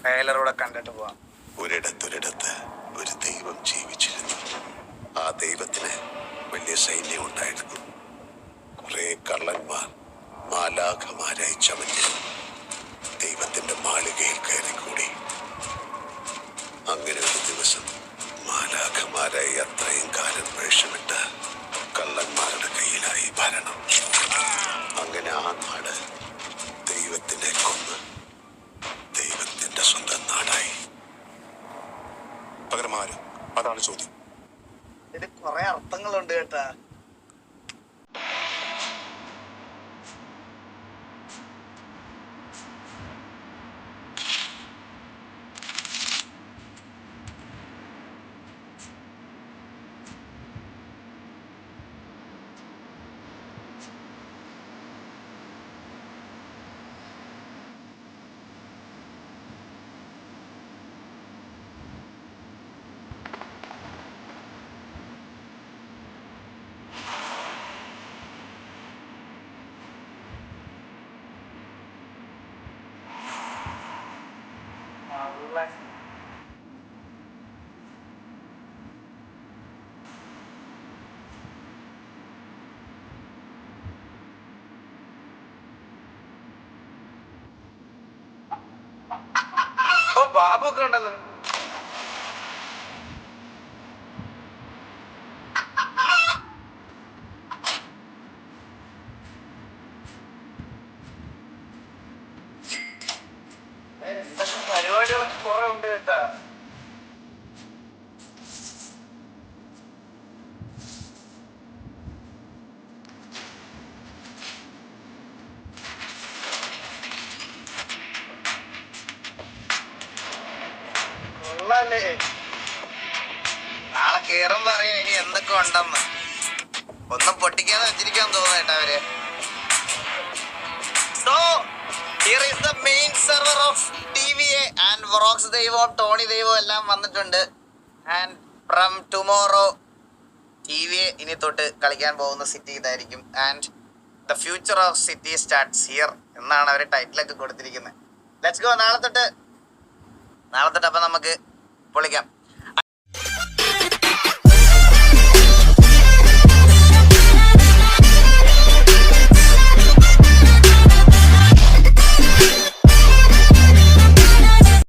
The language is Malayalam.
ട്രെയിലറൂടെ കണ്ടിട്ട് പോവാം. ഒരിടത്തൊരിടത്ത് ഒരു ദൈവം ജീവിച്ചിരുന്നു. ആ ദൈവത്തിന് വലിയ സൈന്യം ഉണ്ടായിരുന്നു. കുറെ കള്ളന്മാർ മാലാഖമാരായി ചമഞ്ഞ് ദൈവത്തിന്റെ മാളികയിൽ കയറിക്കൂടി. അങ്ങനെ ഒരു ദിവസം മാലാഖമാരായി അത്രയും കാലം വേഷമിട്ട് കള്ളന്മാരുടെ കയ്യിലായി ഭരണം. അങ്ങനെ ആ നാട് ദൈവത്തിനെ കൊന്ന് ദൈവത്തിന്റെ സ്വന്തം നാടായി. പകരം ആര്? അതാണ് ചോദ്യം. ഇതിന് കുറെ അർത്ഥങ്ങളുണ്ട് കേട്ടാ. ബാബു ഒക്കെ ഉണ്ടല്ലോ. പരിപാടികളൊക്കെ കുറെ ഉണ്ട് കേട്ടാ. കൊള്ളാല്ലേ? നാളെ കേറുമ്പോ അറിയാം ഇനി എന്തൊക്കെ ഉണ്ടെന്ന്. ഒന്നും പൊട്ടിക്കാതെ വെച്ചിരിക്കാൻ തോന്നേട്ടാ അവര്. So, here is the main server of TVA and Vrox ദൈവവും ടോണി ദൈവവും എല്ലാം വന്നിട്ടുണ്ട്. And from tomorrow TVA ഇനി തൊട്ട് കളിക്കാൻ പോകുന്ന സിറ്റി ഇതായിരിക്കും. And the future of city starts here എന്നാണ് അവർ ടൈറ്റിലൊക്കെ കൊടുത്തിരിക്കുന്നത്. Let's go. നാളെ തൊട്ട് അപ്പൊ നമുക്ക് പൊളിക്കാം.